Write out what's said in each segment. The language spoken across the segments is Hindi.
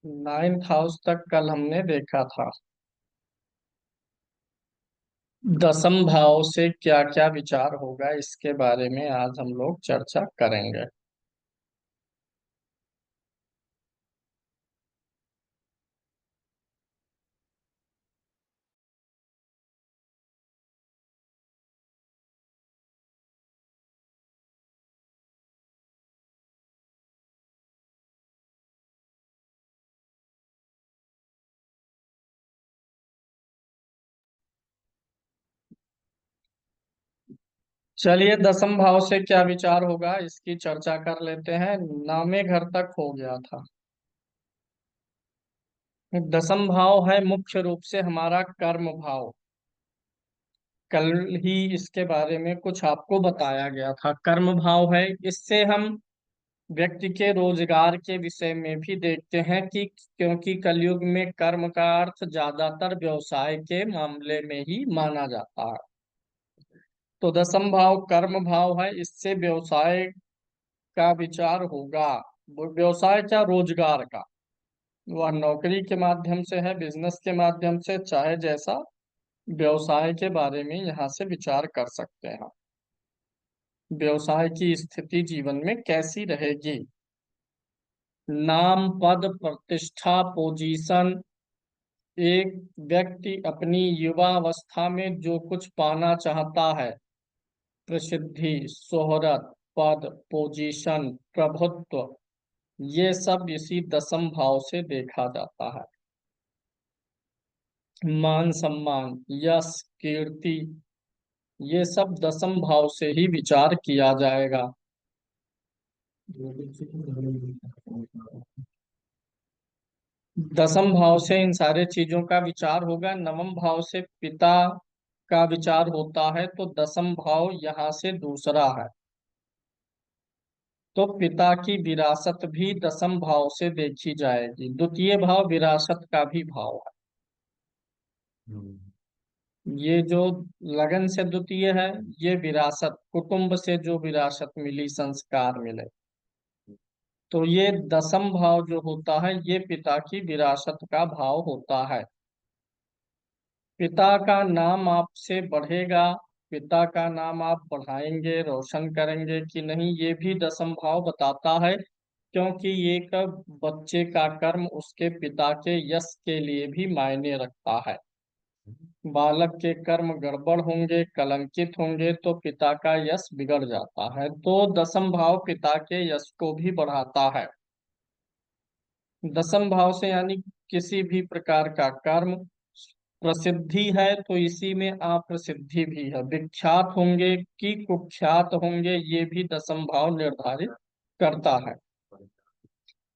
नाइन्थ हाउस तक कल हमने देखा था। दसम भाव से क्या क्या विचार होगा इसके बारे में आज हम लोग चर्चा करेंगे। चलिए, दसम भाव से क्या विचार होगा इसकी चर्चा कर लेते हैं। नामे घर तक हो गया था। दसम भाव है मुख्य रूप से हमारा कर्म भाव। कल ही इसके बारे में कुछ आपको बताया गया था। कर्म भाव है, इससे हम व्यक्ति के रोजगार के विषय में भी देखते हैं कि क्योंकि कलयुग में कर्म का अर्थ ज्यादातर व्यवसाय के मामले में ही माना जाता है। तो दसम भाव कर्म भाव है, इससे व्यवसाय का विचार होगा। वो व्यवसाय क्या, रोजगार का। वह नौकरी के माध्यम से है, बिजनेस के माध्यम से, चाहे जैसा व्यवसाय के बारे में यहाँ से विचार कर सकते हैं। व्यवसाय की स्थिति जीवन में कैसी रहेगी। नाम, पद, प्रतिष्ठा, पोजीशन। एक व्यक्ति अपनी युवावस्था में जो कुछ पाना चाहता है, प्रसिद्धि, शोहरत, पद, पोजीशन, प्रभुत्व, ये सब इसी दसम भाव से देखा जाता है। मान सम्मान, यश, कीर्ति, ये सब दसम भाव से ही विचार किया जाएगा। दसम भाव से इन सारे चीजों का विचार होगा। नवम भाव से पिता का विचार होता है, तो दसम भाव यहाँ से दूसरा है। तो पिता की विरासत भी दसम भाव से देखी जाएगी। द्वितीय भाव विरासत का भी भाव है। ये जो लगन से द्वितीय है, ये विरासत, कुटुंब से जो विरासत मिली, संस्कार मिले। तो ये दसम भाव जो होता है, ये पिता की विरासत का भाव होता है। पिता का नाम आपसे बढ़ेगा, पिता का नाम आप बढ़ाएंगे, रोशन करेंगे कि नहीं, ये भी दसम भाव बताता है। क्योंकि ये कब बच्चे का कर्म उसके पिता के यश के लिए भी मायने रखता है। बालक के कर्म गड़बड़ होंगे, कलंकित होंगे, तो पिता का यश बिगड़ जाता है। तो दसम भाव पिता के यश को भी बढ़ाता है। दसम भाव से यानी किसी भी प्रकार का कर्म, प्रसिद्धि है तो इसी में अप्रसिद्धि भी है। विख्यात होंगे कि कुख्यात होंगे, ये भी दसम भाव निर्धारित करता है।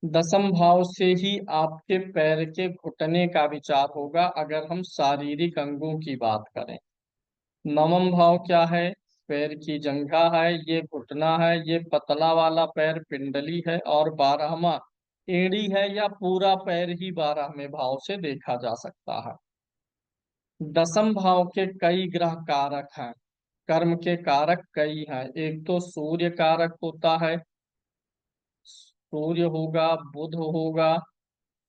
दसम भाव से ही आपके पैर के घुटने का विचार होगा अगर हम शारीरिक अंगों की बात करें। नवम भाव क्या है, पैर की जंघा है, ये घुटना है, ये पतला वाला पैर पिंडली है, और 12वां एड़ी है, या पूरा पैर ही 12वें भाव से देखा जा सकता है। दसम भाव के कई ग्रह कारक हैं। कर्म के कारक कई हैं। एक तो सूर्य कारक होता है, सूर्य होगा, बुध होगा,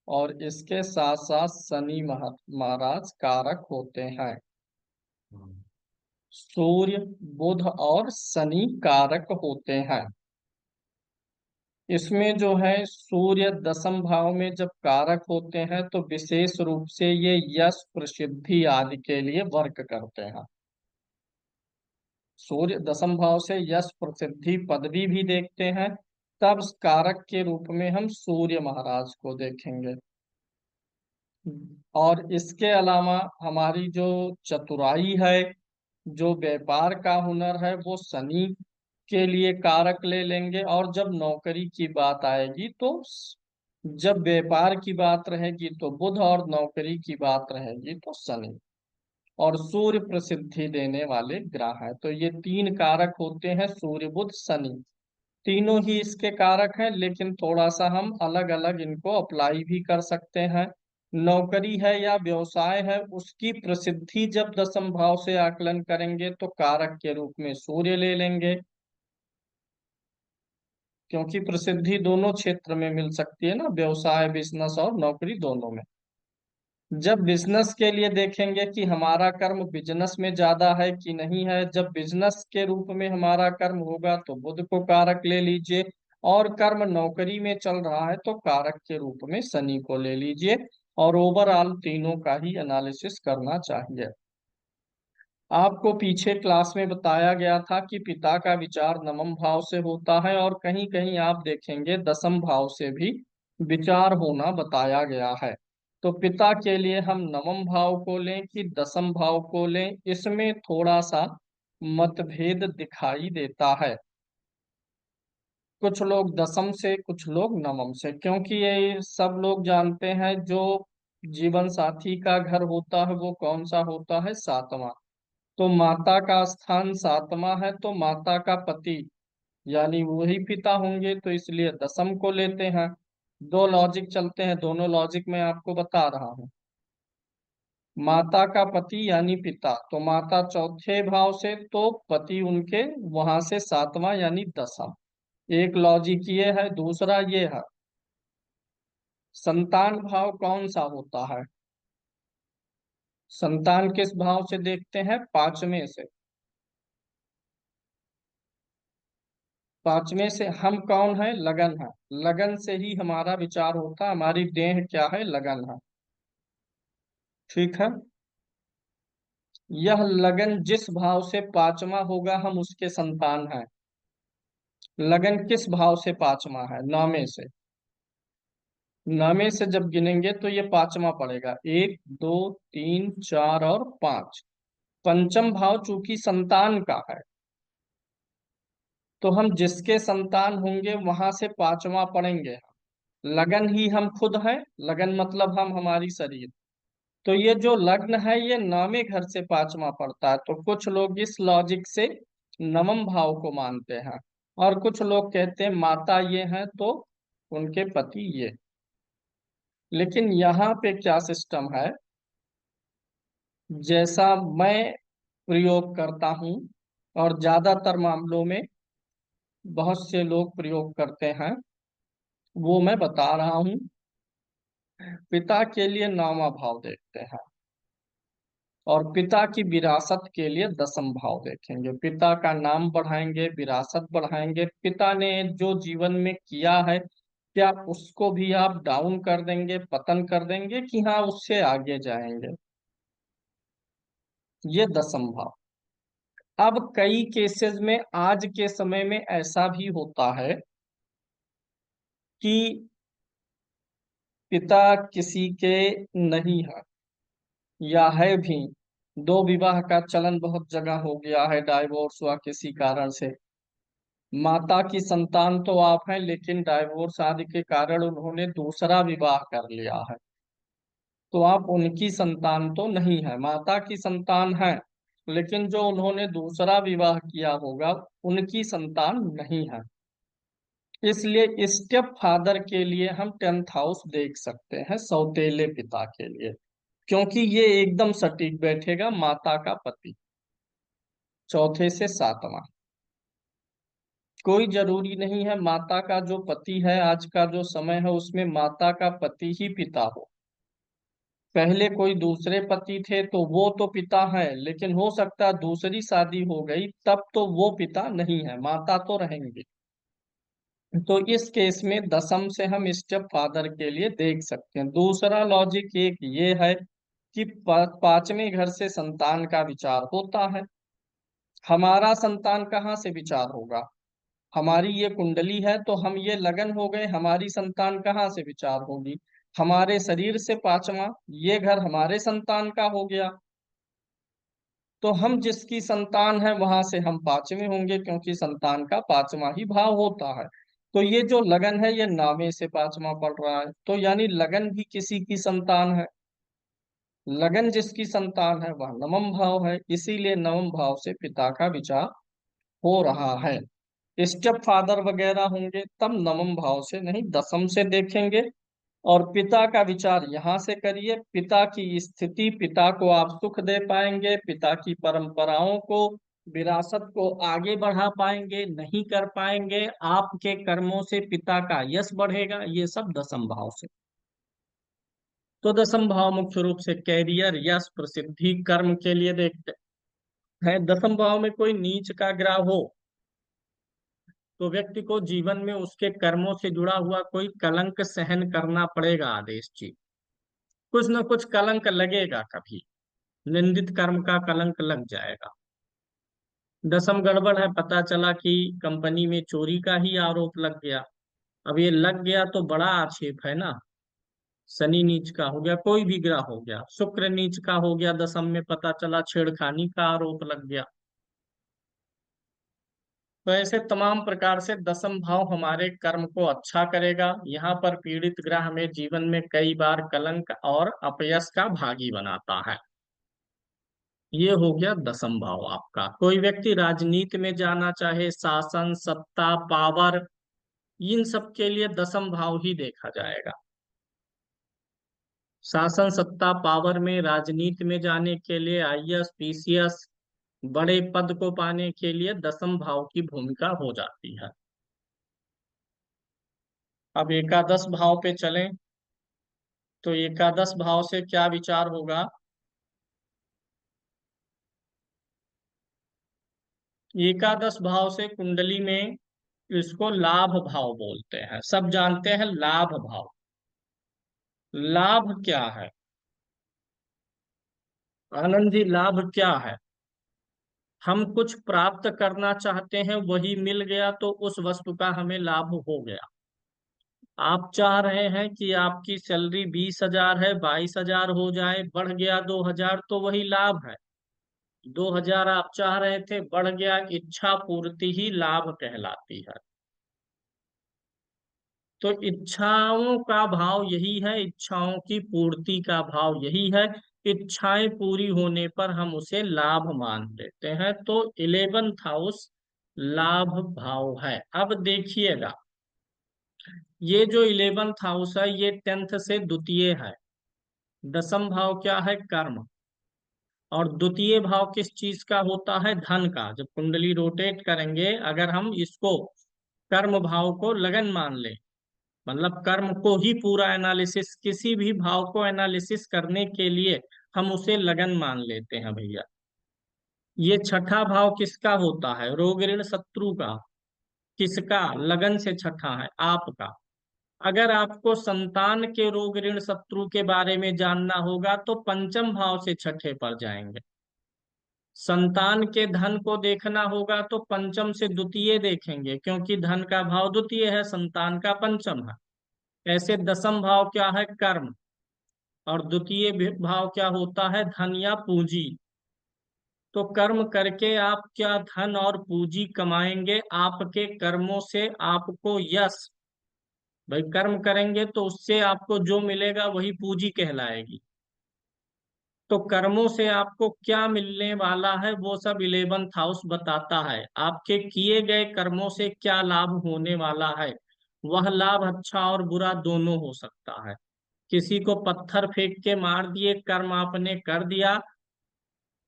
और इसके साथ साथ शनि महाराज कारक होते हैं। सूर्य, बुध और शनि कारक होते हैं। इसमें जो है सूर्य दसम भाव में जब कारक होते हैं तो विशेष रूप से ये यश, प्रसिद्धि आदि के लिए वर्क करते हैं। सूर्य दसम भाव से यश, प्रसिद्धि, पदवी भी देखते हैं। तब कारक के रूप में हम सूर्य महाराज को देखेंगे। और इसके अलावा हमारी जो चतुराई है, जो व्यापार का हुनर है, वो शनि के लिए कारक ले लेंगे। और जब नौकरी की बात आएगी तो जब व्यापार की बात रहेगी तो बुध, और नौकरी की बात रहेगी तो शनि। और सूर्य प्रसिद्धि देने वाले ग्रह हैं। तो ये तीन कारक होते हैं, सूर्य, बुध, शनि। तीनों ही इसके कारक हैं, लेकिन थोड़ा सा हम अलग अलग इनको अप्लाई भी कर सकते हैं। नौकरी है या व्यवसाय है, उसकी प्रसिद्धि जब दसम भाव से आकलन करेंगे तो कारक के रूप में सूर्य ले लेंगे। क्योंकि प्रसिद्धि दोनों क्षेत्र में मिल सकती है ना, व्यवसाय, बिजनेस और नौकरी दोनों में। जब बिजनेस के लिए देखेंगे कि हमारा कर्म बिजनेस में ज्यादा है कि नहीं है, जब बिजनेस के रूप में हमारा कर्म होगा तो बुध को कारक ले लीजिए, और कर्म नौकरी में चल रहा है तो कारक के रूप में शनि को ले लीजिए, और ओवरऑल तीनों का ही एनालिसिस करना चाहिए। आपको पीछे क्लास में बताया गया था कि पिता का विचार नवम भाव से होता है, और कहीं कहीं आप देखेंगे दसम भाव से भी विचार होना बताया गया है। तो पिता के लिए हम नवम भाव को लें कि दसम भाव को लें, इसमें थोड़ा सा मतभेद दिखाई देता है। कुछ लोग दसम से, कुछ लोग नवम से, क्योंकि ये सब लोग जानते हैं जो जीवन साथी का घर होता है वो कौन सा होता है, सातवां। तो माता का स्थान सातवां है, तो माता का पति यानी वही पिता होंगे, तो इसलिए दसम को लेते हैं। दो लॉजिक चलते हैं, दोनों लॉजिक मैं आपको बता रहा हूँ। माता का पति यानी पिता, तो माता चौथे भाव से, तो पति उनके वहां से सातवां यानी दसम। एक लॉजिक ये है, दूसरा ये है संतान भाव कौन सा होता है। संतान किस भाव से देखते हैं, पांचवें से। पांचवें से हम कौन है, लगन है। लगन से ही हमारा विचार होता है, हमारी देह क्या है, लगन है। ठीक है। यह लगन जिस भाव से पांचवा होगा हम उसके संतान हैं। लगन किस भाव से पांचवा है, नौवें से। नौवें से जब गिनेंगे तो ये पांचवा पड़ेगा, एक, दो, तीन, चार और पांच। पंचम भाव चूंकि संतान का है, तो हम जिसके संतान होंगे वहां से पांचवा पढ़ेंगे। लगन ही हम खुद हैं, लगन मतलब हम, हमारी शरीर। तो ये जो लग्न है ये नौवें घर से पांचवा पड़ता है, तो कुछ लोग इस लॉजिक से नवम भाव को मानते हैं, और कुछ लोग कहते हैं माता ये हैं तो उनके पति ये। लेकिन यहाँ पे क्या सिस्टम है, जैसा मैं प्रयोग करता हूँ और ज्यादातर मामलों में बहुत से लोग प्रयोग करते हैं, वो मैं बता रहा हूँ। पिता के लिए नौवां भाव देखते हैं, और पिता की विरासत के लिए दसम भाव देखेंगे। पिता का नाम बढ़ाएंगे, विरासत बढ़ाएंगे, पिता ने जो जीवन में किया है क्या उसको भी आप डाउन कर देंगे, पतन कर देंगे, कि हाँ उससे आगे जाएंगे। ये दसम भाव। अब कई केसेस में आज के समय में ऐसा भी होता है कि पिता किसी के नहीं है, या है भी, दो विवाह का चलन बहुत जगह हो गया है, डाइवोर्स हुआ किसी कारण से। माता की संतान तो आप हैं, लेकिन डाइवोर्स आदि के कारण उन्होंने दूसरा विवाह कर लिया है, तो आप उनकी संतान तो नहीं है। माता की संतान है, लेकिन जो उन्होंने दूसरा विवाह किया होगा उनकी संतान नहीं है। इसलिए स्टेप फादर के लिए हम टेंथ हाउस देख सकते हैं, सौतेले पिता के लिए, क्योंकि ये एकदम सटीक बैठेगा, माता का पति चौथे से सातवां। कोई जरूरी नहीं है माता का जो पति है, आज का जो समय है उसमें माता का पति ही पिता हो। पहले कोई दूसरे पति थे तो वो तो पिता है, लेकिन हो सकता है दूसरी शादी हो गई तब तो वो पिता नहीं है, माता तो रहेंगे। तो इस केस में दसम से हम स्टेप फादर के लिए देख सकते हैं। दूसरा लॉजिक एक ये है कि पांचवें घर से संतान का विचार होता है। हमारा संतान कहाँ से विचार होगा, हमारी ये कुंडली है तो हम ये लगन हो गए, हमारी संतान कहाँ से विचार होगी, हमारे शरीर से पांचवा, ये घर हमारे संतान का हो गया। तो हम जिसकी संतान है वहां से हम पांचवें होंगे, क्योंकि संतान का पांचवा ही भाव होता है। तो ये जो लगन है ये नावे से पांचवा पड़ रहा है, तो यानी लगन भी किसी की संतान है। लगन जिसकी संतान है वह नवम भाव है, इसीलिए नवम भाव से पिता का विचार हो रहा है। स्टेप फादर वगैरह होंगे तब नवम भाव से नहीं, दसम से देखेंगे। और पिता का विचार यहाँ से करिए, पिता की स्थिति, पिता को आप सुख दे पाएंगे, पिता की परंपराओं को विरासत को आगे बढ़ा पाएंगे, नहीं कर पाएंगे, आपके कर्मों से पिता का यश बढ़ेगा, ये सब दसम भाव से। तो दसम भाव मुख्य रूप से कैरियर, यश, प्रसिद्धि, कर्म के लिए देखते हैं। दसम भाव में कोई नीच का ग्रह हो तो व्यक्ति को जीवन में उसके कर्मों से जुड़ा हुआ कोई कलंक सहन करना पड़ेगा। आदेश जी, कुछ न कुछ कलंक लगेगा, कभी निंदित कर्म का कलंक लग जाएगा। दसम गड़बड़ है, पता चला कि कंपनी में चोरी का ही आरोप लग गया। अब ये लग गया तो बड़ा आक्षेप है ना। शनि नीच का हो गया, कोई भी ग्रह हो गया, शुक्र नीच का हो गया, दसम में पता चला छेड़खानी का आरोप लग गया। तो ऐसे तमाम प्रकार से दसम भाव हमारे कर्म को अच्छा करेगा। यहाँ पर पीड़ित ग्रह हमें जीवन में कई बार कलंक और अपयश का भागी बनाता है। ये हो गया दसम भाव आपका। कोई व्यक्ति राजनीति में जाना चाहे, शासन, सत्ता, पावर, इन सब के लिए दसम भाव ही देखा जाएगा। शासन, सत्ता, पावर में, राजनीति में जाने के लिए, आईएएस, पीसीएस, बड़े पद को पाने के लिए दसम भाव की भूमिका हो जाती है। अब एकादश भाव पे चलें तो एकादश भाव से क्या विचार होगा। एकादश भाव से कुंडली में इसको लाभ भाव बोलते हैं, सब जानते हैं लाभ भाव। लाभ क्या है आनंद जी, लाभ क्या है? हम कुछ प्राप्त करना चाहते हैं, वही मिल गया तो उस वस्तु का हमें लाभ हो गया। आप चाह रहे हैं कि आपकी सैलरी 20,000 है, 22,000 हो जाए, बढ़ गया 2,000, तो वही लाभ है। 2,000 आप चाह रहे थे, बढ़ गया, इच्छा पूर्ति ही लाभ कहलाती है। तो इच्छाओं का भाव यही है, इच्छाओं की पूर्ति का भाव यही है। इच्छाएं पूरी होने पर हम उसे लाभ मान लेते हैं। तो 11th हाउस लाभ भाव है। अब देखिएगा, ये जो 11th हाउस है ये 10th से द्वितीय है। दसम भाव क्या है? कर्म। और द्वितीय भाव किस चीज का होता है? धन का। जब कुंडली रोटेट करेंगे, अगर हम इसको कर्म भाव को लगन मान लें, मतलब कर्म को ही पूरा एनालिसिस, किसी भी भाव को एनालिसिस करने के लिए हम उसे लगन मान लेते हैं भैया। ये छठा भाव किसका होता है? रोग, ऋण, शत्रु का। किसका? लगन से छठा है आपका। अगर आपको संतान के रोग, ऋण, शत्रु के बारे में जानना होगा तो पंचम भाव से छठे पर जाएंगे। संतान के धन को देखना होगा तो पंचम से द्वितीय देखेंगे, क्योंकि धन का भाव द्वितीय है, संतान का पंचम है। ऐसे दसम भाव क्या है? कर्म। और द्वितीय भाव क्या होता है? धन या पूंजी। तो कर्म करके आप क्या धन और पूंजी कमाएंगे? आपके कर्मों से आपको यश। भाई कर्म करेंगे तो उससे आपको जो मिलेगा वही पूंजी कहलाएगी। तो कर्मों से आपको क्या मिलने वाला है वो सब 11th हाउस बताता है। आपके किए गए कर्मों से क्या लाभ होने वाला है। वह लाभ अच्छा और बुरा दोनों हो सकता है। किसी को पत्थर फेंक के मार दिए, कर्म आपने कर दिया,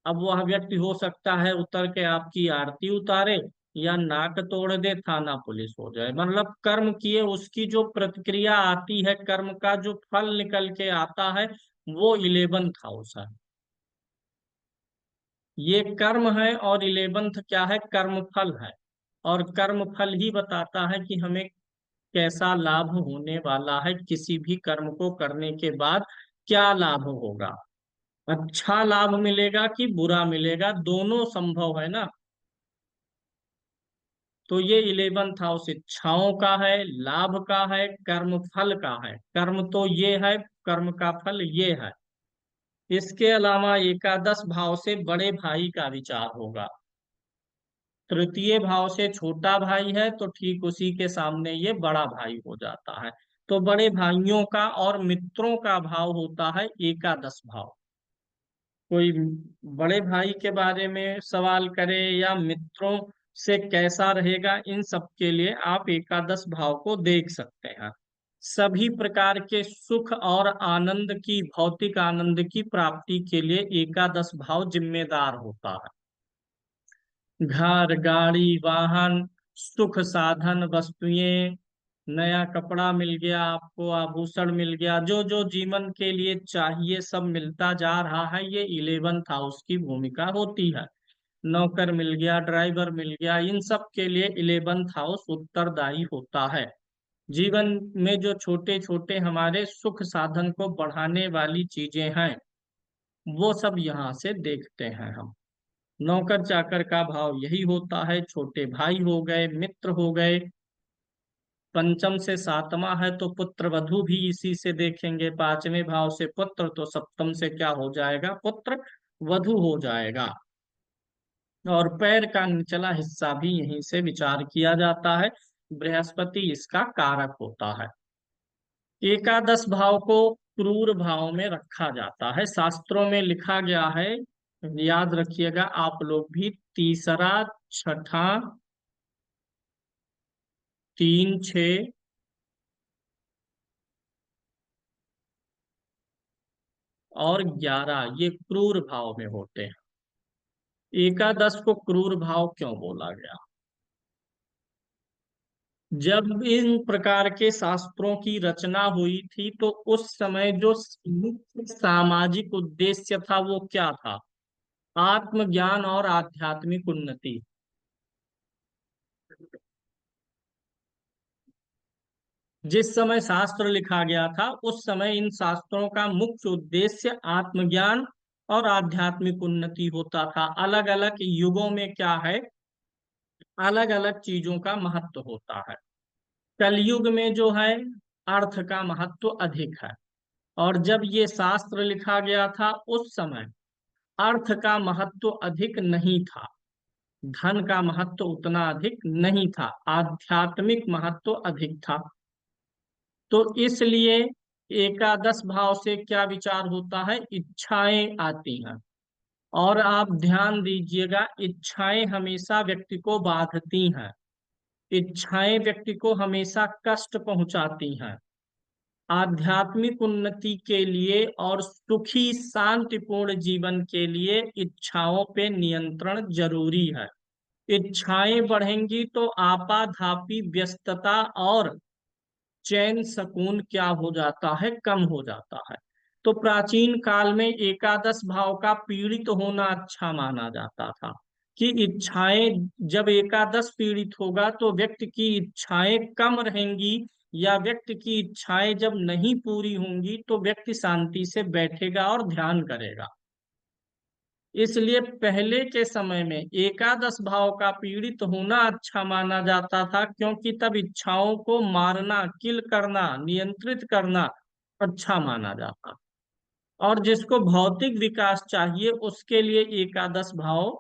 अब वह व्यक्ति हो सकता है उतर के आपकी आरती उतारे, या नाक तोड़ दे, थाना पुलिस हो जाए। मतलब कर्म किए उसकी जो प्रतिक्रिया आती है, कर्म का जो फल निकल के आता है, वो 11th हाउस है। ये कर्म है और 11th क्या है? कर्म फल है। और कर्म फल ही बताता है कि हमें कैसा लाभ होने वाला है, किसी भी कर्म को करने के बाद क्या लाभ होगा। अच्छा लाभ मिलेगा कि बुरा मिलेगा, दोनों संभव है ना। तो ये 11th हाउस इच्छाओं का है, लाभ का है, कर्म फल का है। कर्म तो ये है, कर्म का फल ये है। इसके अलावा एकादश भाव से बड़े भाई का विचार होगा। तृतीय भाव से छोटा भाई है तो ठीक उसी के सामने ये बड़ा भाई हो जाता है। तो बड़े भाइयों का और मित्रों का भाव होता है एकादश भाव। कोई बड़े भाई के बारे में सवाल करे या मित्रों से कैसा रहेगा, इन सब के लिए आप एकादश भाव को देख सकते हैं। सभी प्रकार के सुख और आनंद की, भौतिक आनंद की प्राप्ति के लिए एकादश भाव जिम्मेदार होता है। घर, गाड़ी, वाहन, सुख साधन, वस्तुएं, नया कपड़ा मिल गया आपको, आभूषण मिल गया, जो जो जीवन के लिए चाहिए सब मिलता जा रहा है, ये 11th हाउस की भूमिका होती है। नौकर मिल गया, ड्राइवर मिल गया, इन सब के लिए 11th हाउस उत्तरदायी होता है। जीवन में जो छोटे छोटे हमारे सुख साधन को बढ़ाने वाली चीजें हैं, वो सब यहाँ से देखते हैं हम। नौकर चाकर का भाव यही होता है, छोटे भाई हो गए, मित्र हो गए। पंचम से सातवां है तो पुत्र वधु भी इसी से देखेंगे। पांचवें भाव से पुत्र, तो सप्तम से क्या हो जाएगा, पुत्र वधु हो जाएगा। और पैर का निचला हिस्सा भी यहीं से विचार किया जाता है। बृहस्पति इसका कारक होता है। एकादश भाव को क्रूर भाव में रखा जाता है, शास्त्रों में लिखा गया है, याद रखिएगा आप लोग भी, तीसरा, छठा, 3, 6 और 11 ये क्रूर भाव में होते हैं। एकादश को क्रूर भाव क्यों बोला गया? जब इन प्रकार के शास्त्रों की रचना हुई थी तो उस समय जो मुख्य सामाजिक उद्देश्य था वो क्या था? आत्मज्ञान और आध्यात्मिक उन्नति। जिस समय शास्त्र लिखा गया था उस समय इन शास्त्रों का मुख्य उद्देश्य आत्मज्ञान और आध्यात्मिक उन्नति होता था। अलग अलग युगों में क्या है, अलग अलग चीजों का महत्व होता है। कलयुग में जो है अर्थ का महत्व अधिक है। और जब ये शास्त्र लिखा गया था उस समय अर्थ का महत्व अधिक नहीं था, धन का महत्व उतना अधिक नहीं था, आध्यात्मिक महत्व अधिक था। तो इसलिए एकादश भाव से क्या विचार होता है, इच्छाएं आती हैं। और आप ध्यान दीजिएगा, इच्छाएं हमेशा व्यक्ति को बांधती हैं, इच्छाएं व्यक्ति को हमेशा कष्ट पहुंचाती हैं। आध्यात्मिक उन्नति के लिए और सुखी शांतिपूर्ण जीवन के लिए इच्छाओं पे नियंत्रण जरूरी है। इच्छाएं बढ़ेंगी तो आपाधापी व्यस्तता और चैन सुकून क्या हो जाता है, कम हो जाता है। तो प्राचीन काल में एकादश भाव का पीड़ित होना अच्छा माना जाता था, कि इच्छाएं जब एकादश पीड़ित होगा तो व्यक्ति की इच्छाएं कम रहेंगी, या व्यक्ति की इच्छाएं जब नहीं पूरी होंगी तो व्यक्ति शांति से बैठेगा और ध्यान करेगा। इसलिए पहले के समय में एकादश भाव का पीड़ित होना अच्छा माना जाता था, क्योंकि तब इच्छाओं को मारना, किल करना, नियंत्रित करना अच्छा माना जाता। और जिसको भौतिक विकास चाहिए उसके लिए एकादश भाव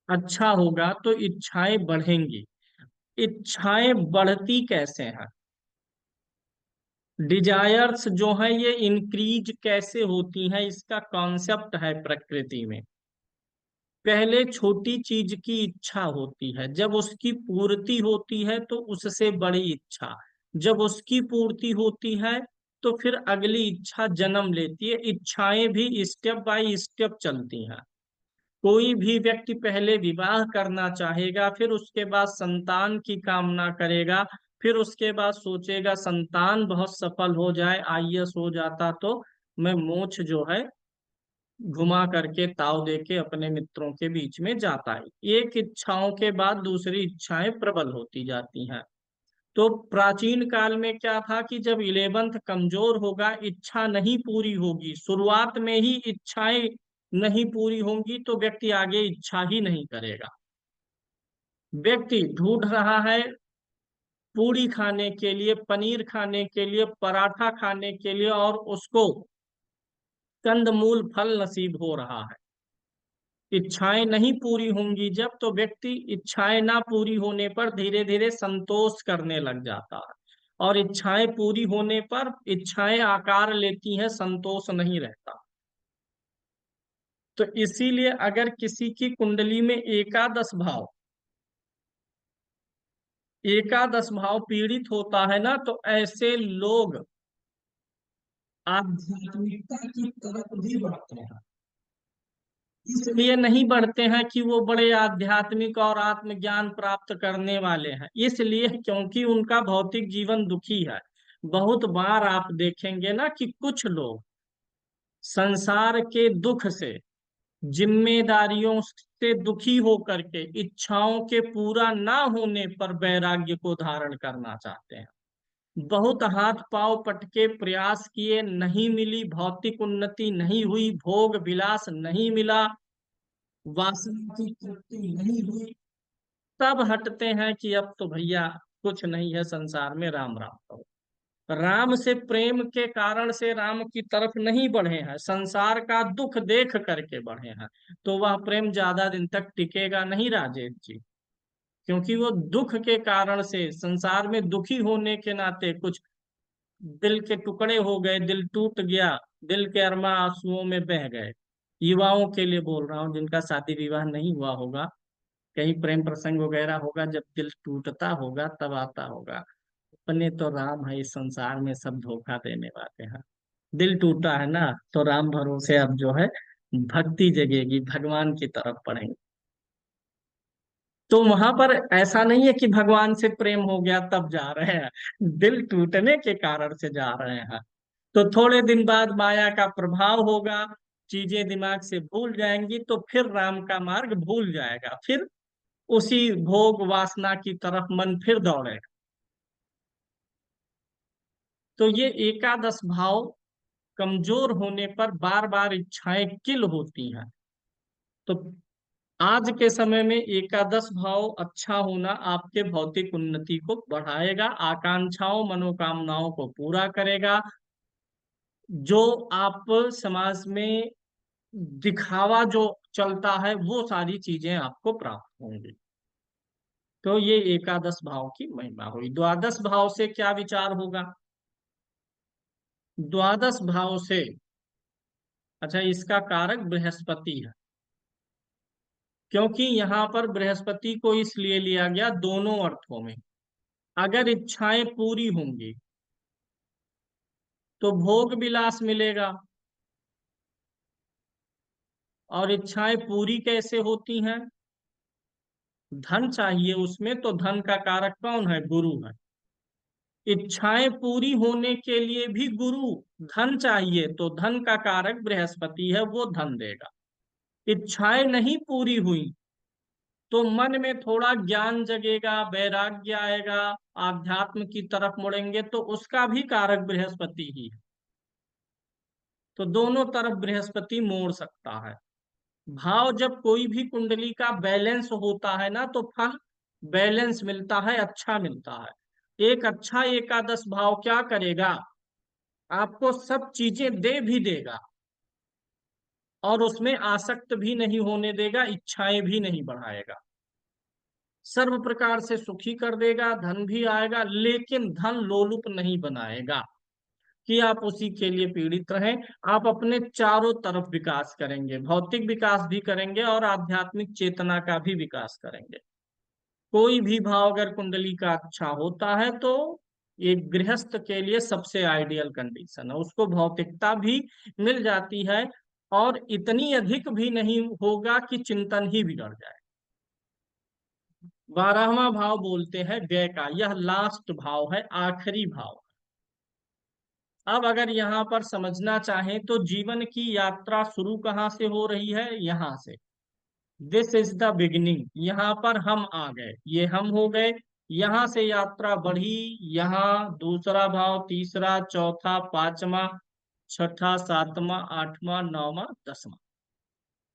अच्छा होगा, तो इच्छाएं बढ़ेंगी। इच्छाएं बढ़ती कैसे हैं, डिजायर्स जो है ये इंक्रीज कैसे होती हैं, इसका कॉन्सेप्ट है प्रकृति में। पहले छोटी चीज की इच्छा होती है, जब उसकी पूर्ति होती है तो उससे बड़ी इच्छा, जब उसकी पूर्ति होती है तो फिर अगली इच्छा जन्म लेती है। इच्छाएं भी स्टेप बाय स्टेप चलती हैं। कोई भी व्यक्ति पहले विवाह करना चाहेगा, फिर उसके बाद संतान की कामना करेगा, फिर उसके बाद सोचेगा संतान बहुत सफल हो जाए, आईएएस हो जाता तो मैं मोक्ष जो है घुमा करके ताव दे के अपने मित्रों के बीच में जाता है। एक इच्छाओं के बाद दूसरी इच्छाएं प्रबल होती जाती हैं। तो प्राचीन काल में क्या था कि जब 11th कमजोर होगा, इच्छा नहीं पूरी होगी, शुरुआत में ही इच्छाएं नहीं पूरी होंगी, तो व्यक्ति आगे इच्छा ही नहीं करेगा। व्यक्ति ढूंढ रहा है पूरी खाने के लिए, पनीर खाने के लिए, पराठा खाने के लिए, और उसको कंदमूल फल नसीब हो रहा है। इच्छाएं नहीं पूरी होंगी जब, तो व्यक्ति इच्छाएं ना पूरी होने पर धीरे धीरे संतोष करने लग जाता है। और इच्छाएं पूरी होने पर इच्छाएं आकार लेती हैं, संतोष नहीं रहता। तो इसीलिए अगर किसी की कुंडली में एकादश भाव पीड़ित होता है ना, तो ऐसे लोग आध्यात्मिकता की तरफ भी बढ़ते हैं। इसलिए नहीं बढ़ते हैं कि वो बड़े आध्यात्मिक और आत्मज्ञान प्राप्त करने वाले हैं, इसलिए क्योंकि उनका भौतिक जीवन दुखी है। बहुत बार आप देखेंगे ना कि कुछ लोग संसार के दुख से, जिम्मेदारियों से दुखी होकर के इच्छाओं के पूरा ना होने पर वैराग्य को धारण करना चाहते हैं। बहुत हाथ पांव पटके प्रयास किए, नहीं मिली, भौतिक उन्नति नहीं हुई, भोग विलास नहीं मिला, वासना की तृप्ति नहीं हुई, तब हटते हैं कि अब तो भैया कुछ नहीं है संसार में, राम राम करो। राम से प्रेम के कारण से राम की तरफ नहीं बढ़े हैं, संसार का दुख देख करके बढ़े हैं, तो वह प्रेम ज्यादा दिन तक टिकेगा नहीं राजेश जी। क्योंकि वो दुख के कारण से, संसार में दुखी होने के नाते कुछ दिल के टुकड़े हो गए, दिल टूट गया, दिल के अरमा आंसुओं में बह गए। युवाओं के लिए बोल रहा हूँ जिनका शादी विवाह नहीं हुआ होगा, कहीं प्रेम प्रसंग वगैरह होगा, जब दिल टूटता होगा तब आता होगा, अपने तो राम है इस संसार में, सब धोखा देने वाले हैं। दिल टूटा है ना, तो राम भरोसे अब जो है भक्ति जगेगी, भगवान की तरफ पढ़ेंगे। तो वहां पर ऐसा नहीं है कि भगवान से प्रेम हो गया तब जा रहे हैं, दिल टूटने के कारण से जा रहे हैं। तो थोड़े दिन बाद माया का प्रभाव होगा, चीजें दिमाग से भूल जाएंगी, तो फिर राम का मार्ग भूल जाएगा, फिर उसी भोग वासना की तरफ मन फिर दौड़ेगा। तो ये एकादश भाव कमजोर होने पर बार बार इच्छाएं किल होती हैं। तो आज के समय में एकादश भाव अच्छा होना आपके भौतिक उन्नति को बढ़ाएगा, आकांक्षाओं मनोकामनाओं को पूरा करेगा। जो आप समाज में दिखावा जो चलता है वो सारी चीजें आपको प्राप्त होंगी। तो ये एकादश भाव की महिमा हुई। द्वादश भाव से क्या विचार होगा? द्वादश भाव से, अच्छा, इसका कारक बृहस्पति है, क्योंकि यहाँ पर बृहस्पति को इसलिए लिया गया दोनों अर्थों में। अगर इच्छाएं पूरी होंगी तो भोग विलास मिलेगा, और इच्छाएं पूरी कैसे होती हैं? धन चाहिए उसमें, तो धन का कारक कौन है? गुरु है। इच्छाएं पूरी होने के लिए भी गुरु, धन चाहिए तो धन का कारक बृहस्पति है, वो धन देगा। इच्छाएं नहीं पूरी हुई तो मन में थोड़ा ज्ञान जगेगा, वैराग्य आएगा, आध्यात्म की तरफ मुड़ेंगे, तो उसका भी कारक बृहस्पति ही है। तो दोनों तरफ बृहस्पति मोड़ सकता है। भाव जब कोई भी कुंडली का बैलेंस होता है ना, तो फल बैलेंस मिलता है, अच्छा मिलता है। एक अच्छा एकादश भाव क्या करेगा? आपको सब चीजें दे भी देगा, और उसमें आसक्त भी नहीं होने देगा, इच्छाएं भी नहीं बढ़ाएगा, सर्व प्रकार से सुखी कर देगा, धन भी आएगा, लेकिन धन लोलुप नहीं बनाएगा कि आप उसी के लिए पीड़ित रहें। आप अपने चारों तरफ विकास करेंगे, भौतिक विकास भी करेंगे और आध्यात्मिक चेतना का भी विकास करेंगे। कोई भी भाव अगर कुंडली का अच्छा होता है तो एक गृहस्थ के लिए सबसे आइडियल कंडीशन है, उसको भौतिकता भी मिल जाती है, और इतनी अधिक भी नहीं होगा कि चिंतन ही बिगड़ जाए। 12वां भाव बोलते हैं व्यय का, यह लास्ट भाव है, आखिरी भाव। अब अगर यहाँ पर समझना चाहें तो जीवन की यात्रा शुरू कहाँ से हो रही है? यहाँ से। दिस इज द बिगिनिंग, यहाँ पर हम आ गए, ये हम हो गए। यहाँ से यात्रा बढ़ी, यहाँ दूसरा भाव, तीसरा, चौथा, पांचवा, छठा, सातवां, आठवां, नौवां, 10वां,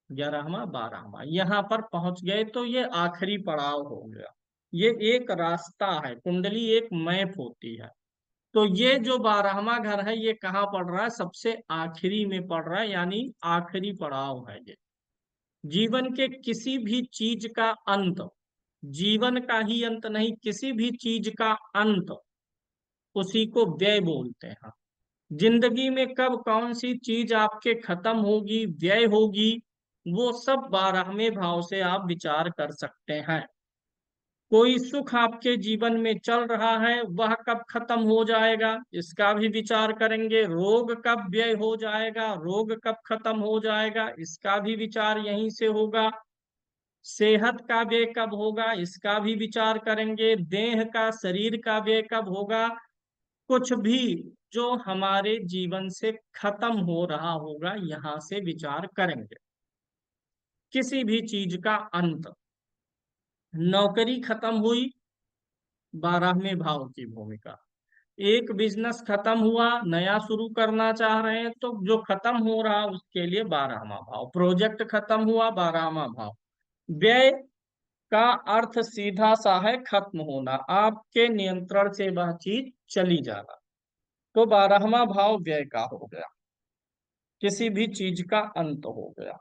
11वां, 12वां, यहाँ पर पहुंच गए तो ये आखिरी पड़ाव हो गया। ये एक रास्ता है, कुंडली एक मैप होती है। तो ये जो 12वां घर है ये कहाँ पड़ रहा है? सबसे आखिरी में पड़ रहा है, यानी आखिरी पड़ाव है ये। जीवन के किसी भी चीज का अंत, जीवन का ही अंत नहीं, किसी भी चीज का अंत, उसी को व्यय बोलते हैं। जिंदगी में कब कौन सी चीज आपके खत्म होगी, व्यय होगी, वो सब 12वें भाव से आप विचार कर सकते हैं। कोई सुख आपके जीवन में चल रहा है, वह कब खत्म हो जाएगा, इसका भी विचार करेंगे। रोग कब व्यय हो जाएगा, रोग कब खत्म हो जाएगा, इसका भी विचार यहीं से होगा। सेहत का व्यय कब होगा, इसका भी विचार करेंगे। देह का, शरीर का व्यय कब होगा। कुछ भी जो हमारे जीवन से खत्म हो रहा होगा, यहां से विचार करेंगे। किसी भी चीज का अंत, नौकरी खत्म हुई, 12वें भाव की भूमिका। एक बिजनेस खत्म हुआ, नया शुरू करना चाह रहे हैं, तो जो खत्म हो रहा उसके लिए 12वां भाव। प्रोजेक्ट खत्म हुआ, 12वां भाव। व्यय का अर्थ सीधा सा है खत्म होना, आपके नियंत्रण से वह चीज चली जाना। तो 12वां भाव व्यय का हो गया, किसी भी चीज का अंत हो गया।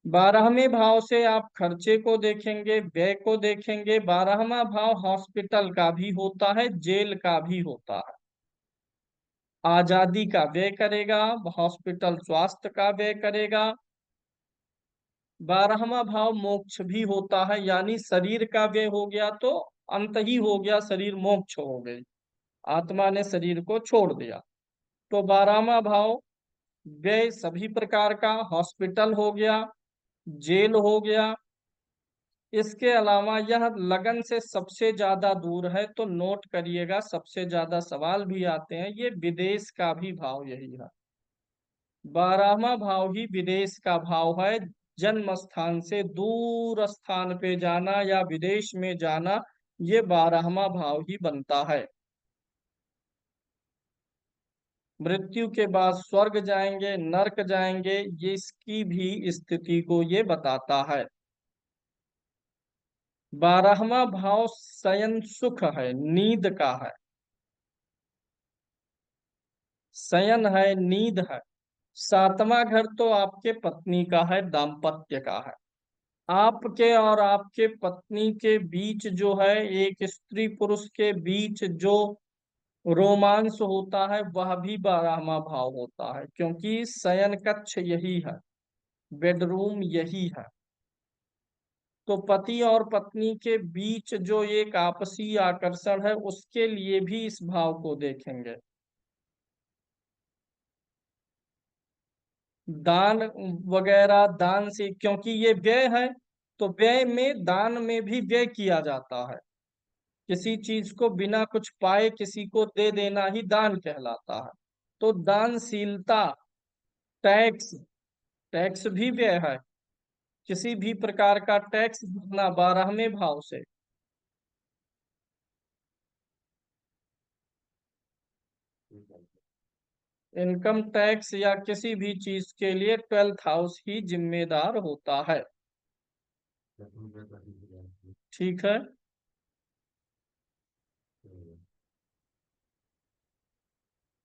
12वें भाव से आप खर्चे को देखेंगे, व्यय को देखेंगे। 12वां भाव हॉस्पिटल का भी होता है, जेल का भी होता है। आजादी का व्यय करेगा, हॉस्पिटल स्वास्थ्य का व्यय करेगा। 12वां भाव मोक्ष भी होता है, यानी शरीर का व्यय हो गया तो अंत ही हो गया, शरीर मोक्ष हो गई, आत्मा ने शरीर को छोड़ दिया। तो 12वां भाव व्यय सभी प्रकार का, हॉस्पिटल हो गया, जेल हो गया। इसके अलावा यह लगन से सबसे ज्यादा दूर है, तो नोट करिएगा, सबसे ज्यादा सवाल भी आते हैं। ये विदेश का भी भाव यही है, 12वां भाव ही विदेश का भाव है। जन्म स्थान से दूर स्थान पे जाना या विदेश में जाना, ये 12वां भाव ही बनता है। मृत्यु के बाद स्वर्ग जाएंगे, नरक जाएंगे, ये इसकी भी स्थिति को ये बताता है। 12वां भाव शयन सुख है, नींद का है, शयन है, नींद है। 7वां घर तो आपके पत्नी का है, दाम्पत्य का है। आपके और आपके पत्नी के बीच जो है, एक स्त्री पुरुष के बीच जो रोमांस होता है, वह भी 12वां भाव होता है, क्योंकि शयन कक्ष यही है, बेडरूम यही है। तो पति और पत्नी के बीच जो एक आपसी आकर्षण है, उसके लिए भी इस भाव को देखेंगे। दान वगैरह, दान से, क्योंकि ये व्यय है, तो व्यय में, दान में भी व्यय किया जाता है। किसी चीज को बिना कुछ पाए किसी को दे देना ही दान कहलाता है। तो दानशीलता, टैक्स, टैक्स भी व्यय है। किसी भी प्रकार का टैक्स भरना 12वें भाव से। इनकम टैक्स या किसी भी चीज के लिए 12th हाउस ही जिम्मेदार होता है। ठीक है।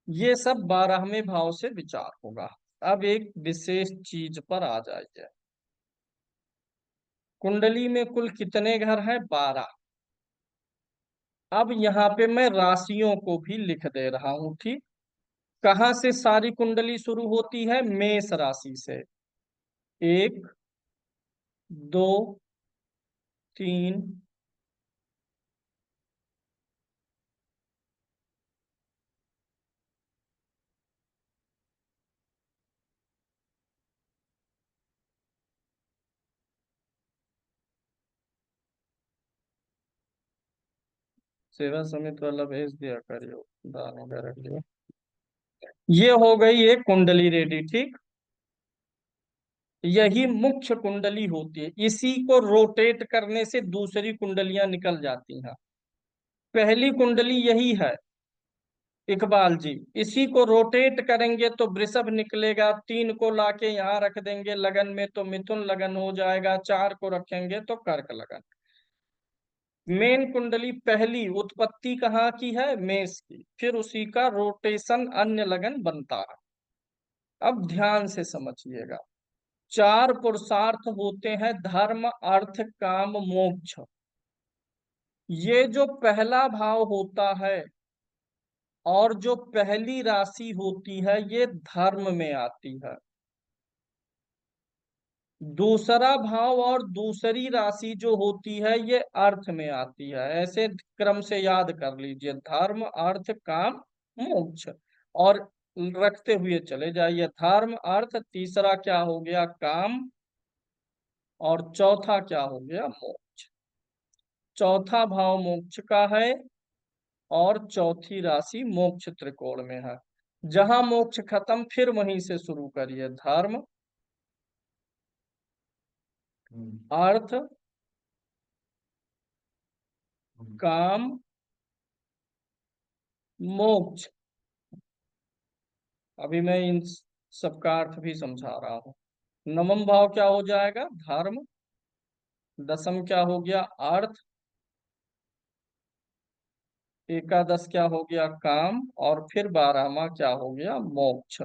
ये सब 12वें भाव से विचार होगा। अब एक विशेष चीज पर आ जाइए। कुंडली में कुल कितने घर हैं? 12। अब यहाँ पे मैं राशियों को भी लिख दे रहा हूं, ठीक। कहाँ से सारी कुंडली शुरू होती है? मेष राशि से। 1, 2, 3, 7 समित वाला भेज दिया करियो, दान वगैरह के लिए। ये हो गई एक कुंडली रेडी, ठीक। यही मुख्य कुंडली होती है, इसी को रोटेट करने से दूसरी कुंडलियां निकल जाती हैं। पहली कुंडली यही है इकबाल जी। इसी को रोटेट करेंगे तो वृषभ निकलेगा, 3 को लाके यहाँ रख देंगे लगन में तो मिथुन लगन हो जाएगा, 4 को रखेंगे तो कर्क लगन। मेन कुंडली पहली उत्पत्ति कहाँ की है? मेष की, फिर उसी का रोटेशन अन्य लगन बनता है। अब ध्यान से समझिएगा। 4 पुरुषार्थ होते हैं, धर्म, अर्थ, काम, मोक्ष। ये जो पहला भाव होता है और जो पहली राशि होती है, ये धर्म में आती है। दूसरा भाव और दूसरी राशि जो होती है ये अर्थ में आती है, ऐसे क्रम से याद कर लीजिए, धर्म अर्थ काम मोक्ष, और रखते हुए चले जाइए, धर्म अर्थ, तीसरा क्या हो गया काम, और चौथा क्या हो गया मोक्ष। चौथा भाव मोक्ष का है और चौथी राशि मोक्ष त्रिकोण में है। जहां मोक्ष खत्म फिर वहीं से शुरू करिए, धर्म अर्थ काम मोक्ष। अभी मैं इन सबका अर्थ भी समझा रहा हूं। नवम भाव क्या हो जाएगा, धर्म, दसम क्या हो गया अर्थ, एकादश क्या हो गया काम, और फिर बारहवा क्या हो गया मोक्ष।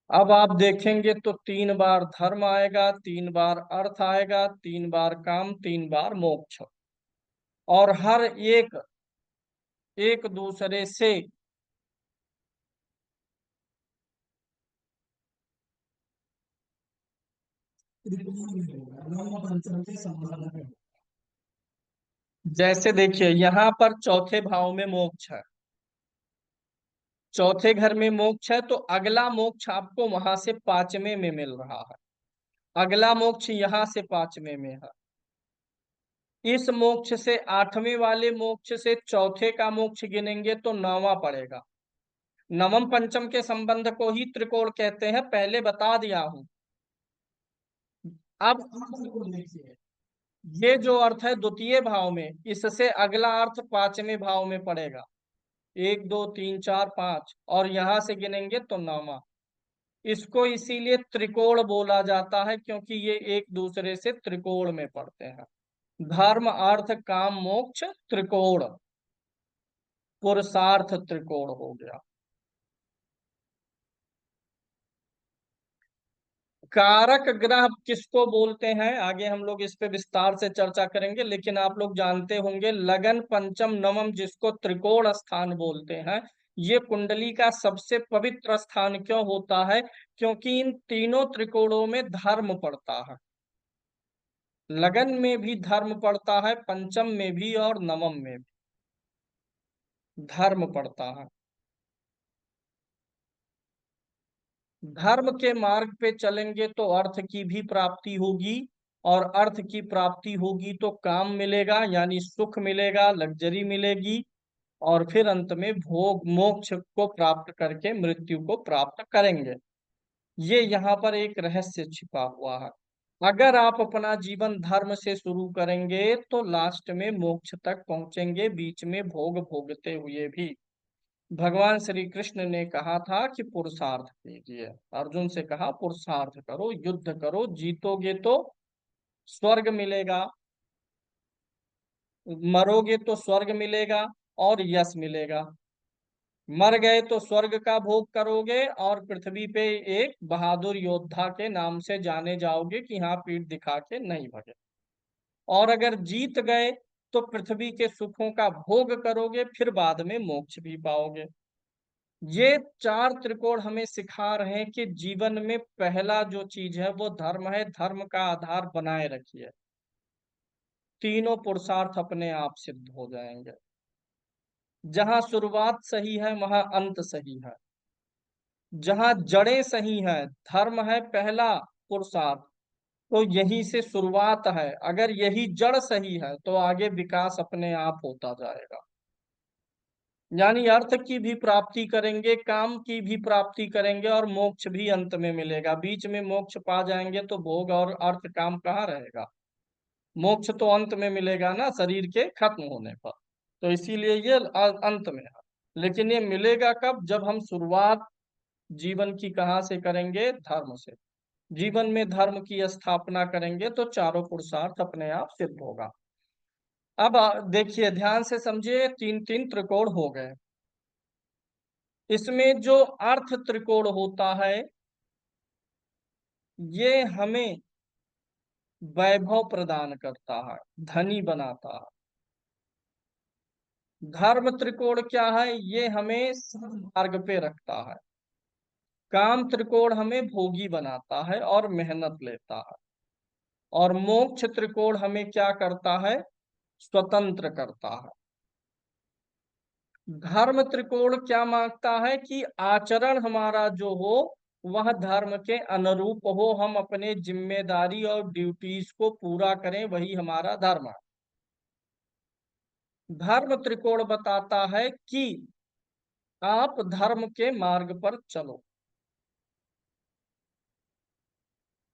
अब आप देखेंगे तो 3 बार धर्म आएगा, 3 बार अर्थ आएगा, 3 बार काम, 3 बार मोक्ष, और हर एक एक दूसरे से जैसे देखिए यहाँ पर चौथे भाव में मोक्ष है, चौथे घर में मोक्ष है, तो अगला मोक्ष आपको वहां से पांचवें में मिल रहा है, अगला मोक्ष यहाँ से पांचवें में है। इस मोक्ष से आठवें वाले मोक्ष से चौथे का मोक्ष गिनेंगे तो नौवां पड़ेगा। नवम पंचम के संबंध को ही त्रिकोण कहते हैं, पहले बता दिया हूं। अब अर्थ को देखिए, ये जो अर्थ है द्वितीय भाव में, इससे अगला अर्थ पांचवें भाव में पड़ेगा, 1 2 3 4 5, और यहां से गिनेंगे तो नौवां। इसको इसीलिए त्रिकोण बोला जाता है क्योंकि ये एक दूसरे से त्रिकोण में पड़ते हैं। धर्म अर्थ काम मोक्ष त्रिकोण, पुरुषार्थ त्रिकोण हो गया। कारक ग्रह किसको बोलते हैं आगे हम लोग इस पे विस्तार से चर्चा करेंगे, लेकिन आप लोग जानते होंगे लगन पंचम नवम जिसको त्रिकोण स्थान बोलते हैं, ये कुंडली का सबसे पवित्र स्थान क्यों होता है, क्योंकि इन तीनों त्रिकोणों में धर्म पड़ता है। लगन में भी धर्म पड़ता है, पंचम में भी और नवम में भी धर्म पड़ता है। धर्म के मार्ग पे चलेंगे तो अर्थ की भी प्राप्ति होगी, और अर्थ की प्राप्ति होगी तो काम मिलेगा यानी सुख मिलेगा, लग्जरी मिलेगी, और फिर अंत में भोग मोक्ष को प्राप्त करके मृत्यु को प्राप्त करेंगे। ये यहाँ पर एक रहस्य छिपा हुआ है। अगर आप अपना जीवन धर्म से शुरू करेंगे तो लास्ट में मोक्ष तक पहुंचेंगे, बीच में भोग भोगते हुए भी। भगवान श्री कृष्ण ने कहा था कि पुरुषार्थ कीजिए, अर्जुन से कहा पुरुषार्थ करो, युद्ध करो, जीतोगे तो स्वर्ग मिलेगा, मरोगे तो स्वर्ग मिलेगा और यश मिलेगा, मर गए तो स्वर्ग का भोग करोगे और पृथ्वी पे एक बहादुर योद्धा के नाम से जाने जाओगे कि हाँ पीठ दिखा के नहीं भगे, और अगर जीत गए तो पृथ्वी के सुखों का भोग करोगे, फिर बाद में मोक्ष भी पाओगे। ये चार त्रिकोण हमें सिखा रहे हैं कि जीवन में पहला जो चीज है वो धर्म है, धर्म का आधार बनाए रखिए, तीनों पुरुषार्थ अपने आप सिद्ध हो जाएंगे। जहां शुरुआत सही है वहां अंत सही है, जहां जड़ें सही है, धर्म है पहला पुरुषार्थ, तो यही से शुरुआत है, अगर यही जड़ सही है तो आगे विकास अपने आप होता जाएगा। यानी अर्थ की भी प्राप्ति करेंगे, काम की भी प्राप्ति करेंगे, और मोक्ष भी अंत में मिलेगा। बीच में मोक्ष पा जाएंगे तो भोग और अर्थ काम कहाँ रहेगा, मोक्ष तो अंत में मिलेगा ना, शरीर के खत्म होने पर। तो इसीलिए ये अंत में है, लेकिन ये मिलेगा कब, जब हम शुरुआत जीवन की कहाँ से करेंगे, धर्म से। जीवन में धर्म की स्थापना करेंगे तो चारों पुरुषार्थ अपने आप सिद्ध होगा। अब देखिए ध्यान से समझिए, तीन तीन त्रिकोण हो गए। इसमें जो अर्थ त्रिकोण होता है ये हमें वैभव प्रदान करता है, धनी बनाता है। धर्म त्रिकोण क्या है, ये हमें सन्मार्ग पे रखता है। काम त्रिकोण हमें भोगी बनाता है और मेहनत लेता है। और मोक्ष त्रिकोण हमें क्या करता है? स्वतंत्र करता है। धर्म त्रिकोण क्या मांगता है? कि आचरण हमारा जो हो वह धर्म के अनुरूप हो, हम अपने जिम्मेदारी और ड्यूटीज को पूरा करें, वही हमारा धर्म है। धर्म त्रिकोण बताता है कि आप धर्म के मार्ग पर चलो।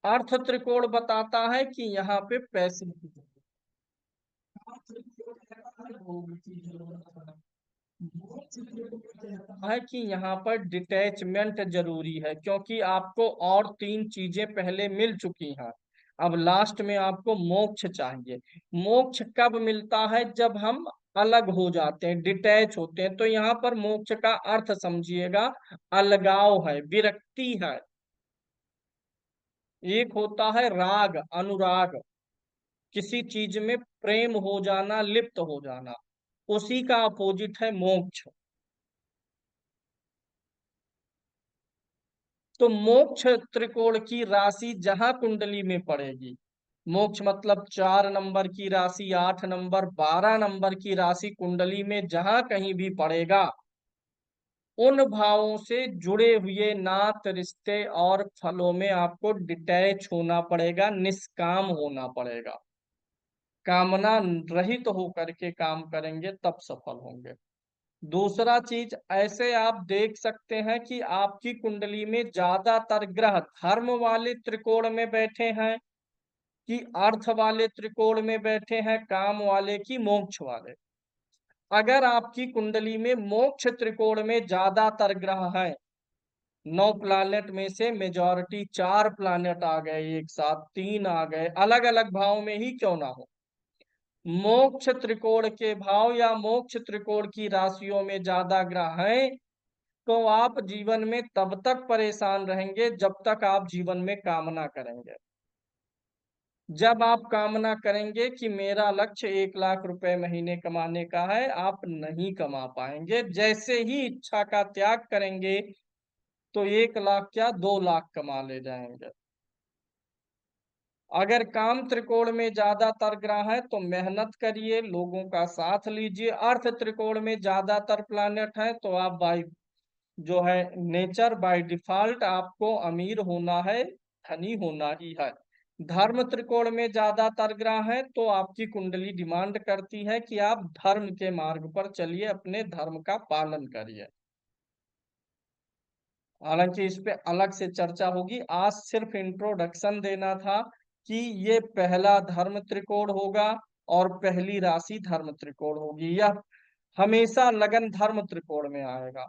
अर्थ त्रिकोण बताता है कि यहाँ पे पैसे की है कि यहाँ पर डिटैचमेंट जरूरी है, क्योंकि आपको और तीन चीजें पहले मिल चुकी हैं। अब लास्ट में आपको मोक्ष चाहिए। मोक्ष कब मिलता है? जब हम अलग हो जाते हैं, डिटैच होते हैं। तो यहाँ पर मोक्ष का अर्थ समझिएगा, अलगाव है, विरक्ति है। एक होता है राग, अनुराग, किसी चीज में प्रेम हो जाना, लिप्त हो जाना, उसी का अपोजिट है मोक्ष। तो मोक्ष त्रिकोण की राशि जहां कुंडली में पड़ेगी, मोक्ष मतलब 4 नंबर की राशि, 8 नंबर, 12 नंबर की राशि कुंडली में जहां कहीं भी पड़ेगा, उन भावों से जुड़े हुए नात, रिश्ते और फलों में आपको डिटैच होना पड़ेगा, निष्काम होना पड़ेगा। कामना रहित तो होकर के काम करेंगे तब सफल होंगे। दूसरा चीज, ऐसे आप देख सकते हैं कि आपकी कुंडली में ज्यादातर ग्रह धर्म वाले त्रिकोण में बैठे हैं, कि अर्थ वाले त्रिकोण में बैठे हैं, काम वाले की मोक्ष वाले। अगर आपकी कुंडली में मोक्ष त्रिकोण में ज्यादातर ग्रह हैं, 9 प्लानेट में से मेजॉरिटी 4 प्लानेट आ गए, एक साथ 3 आ गए, अलग अलग भाव में ही क्यों ना हो, मोक्ष त्रिकोण के भाव या मोक्ष त्रिकोण की राशियों में ज्यादा ग्रह हैं, तो आप जीवन में तब तक परेशान रहेंगे जब तक आप जीवन में कामना करेंगे। जब आप कामना करेंगे कि मेरा लक्ष्य 1 लाख रुपए महीने कमाने का है, आप नहीं कमा पाएंगे। जैसे ही इच्छा का त्याग करेंगे तो 1 लाख क्या 2 लाख कमा ले जाएंगे। अगर काम त्रिकोण में ज्यादातर ग्रह है तो मेहनत करिए, लोगों का साथ लीजिए। अर्थ त्रिकोण में ज्यादातर प्लानेट है तो आप बाई जो है नेचर, बाय डिफॉल्ट आपको अमीर होना है, धनी होना ही है। धर्म त्रिकोण में ज्यादातर ग्रह है तो आपकी कुंडली डिमांड करती है कि आप धर्म के मार्ग पर चलिए, अपने धर्म का पालन करिए। हालांकि इस पे अलग से चर्चा होगी, आज सिर्फ इंट्रोडक्शन देना था कि ये पहला धर्म त्रिकोण होगा और पहली राशि धर्म त्रिकोण होगी। यह हमेशा लगन धर्म त्रिकोण में आएगा।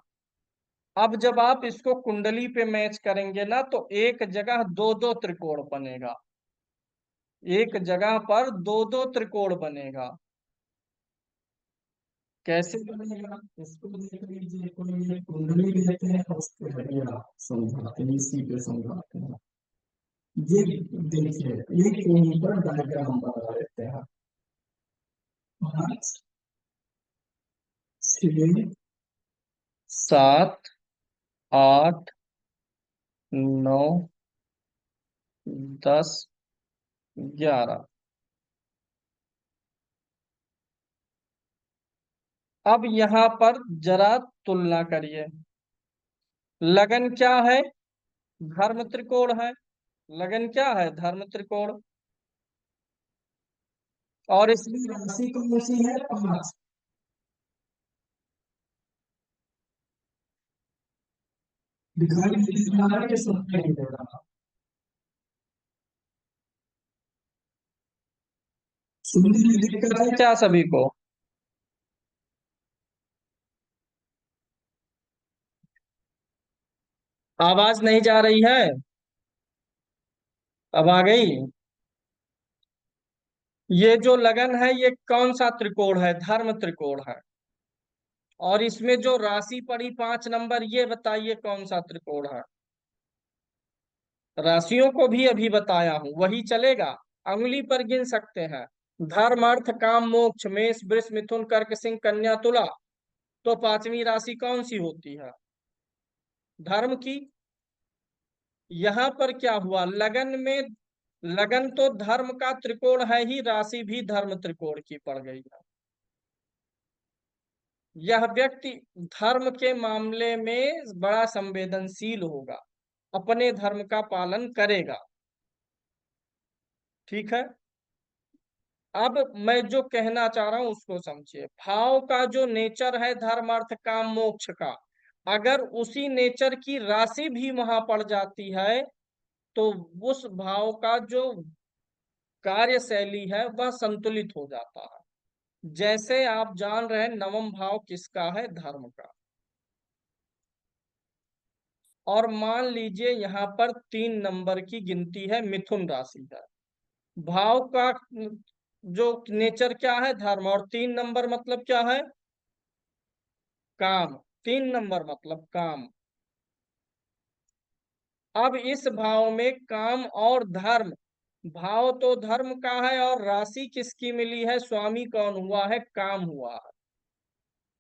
अब जब आप इसको कुंडली पे मैच करेंगे ना, तो एक जगह दो दो त्रिकोण बनेगा, एक जगह पर दो दो त्रिकोण बनेगा। कैसे बनेगा इसको देख लीजिए, कोई ये कुंडली लेते हैं उस पे बढ़िया समझाते हैं, इसी पे समझाते हैं। ये देखिए, एक यहीं पर डायग्राम बना लेते हैं। 5, 6, 7, 8, 9, 10, 11। अब यहाँ पर जरा तुलना करिए। लगन क्या है? धर्म त्रिकोण है। लगन क्या है? धर्म त्रिकोण। और इसमें राशि कौन सी है? 5। दिखाई नहीं दे रहा है कि सुनाई नहीं दे रहा? सुनने में दिक्कत है क्या सभी को? आवाज नहीं जा रही है? अब आ गई। ये जो लगन है ये कौन सा त्रिकोण है? धर्म त्रिकोण है। और इसमें जो राशि पड़ी 5 नंबर, ये बताइए कौन सा त्रिकोण है? राशियों को भी अभी बताया हूं, वही चलेगा। अंगुली पर गिन सकते हैं। धर्म, अर्थ, काम, मोक्ष, मेष, वृष, मिथुन, कर्क, सिंह, कन्या, तुला। तो पांचवी राशि कौन सी होती है? धर्म की। यहां पर क्या हुआ? लगन में लगन तो धर्म का त्रिकोण है ही, राशि भी धर्म त्रिकोण की पड़ गई है। यह व्यक्ति धर्म के मामले में बड़ा संवेदनशील होगा, अपने धर्म का पालन करेगा। ठीक है। अब मैं जो कहना चाह रहा हूं उसको समझिए। भाव का जो नेचर है धर्म अर्थ काम मोक्ष का, अगर उसी नेचर की राशि भी वहां पड़ जाती है तो उस भाव का जो कार्यशैली है वह संतुलित हो जाता है। जैसे आप जान रहे हैं नवम भाव किसका है, धर्म का। और मान लीजिए यहाँ पर 3 नंबर की गिनती है, मिथुन राशि है। भाव का जो नेचर क्या है, धर्म, और 3 नंबर मतलब क्या है, काम। 3 नंबर मतलब काम। अब इस भाव में काम और धर्म, भाव तो धर्म का है और राशि किसकी मिली है, स्वामी कौन हुआ है, काम हुआ है।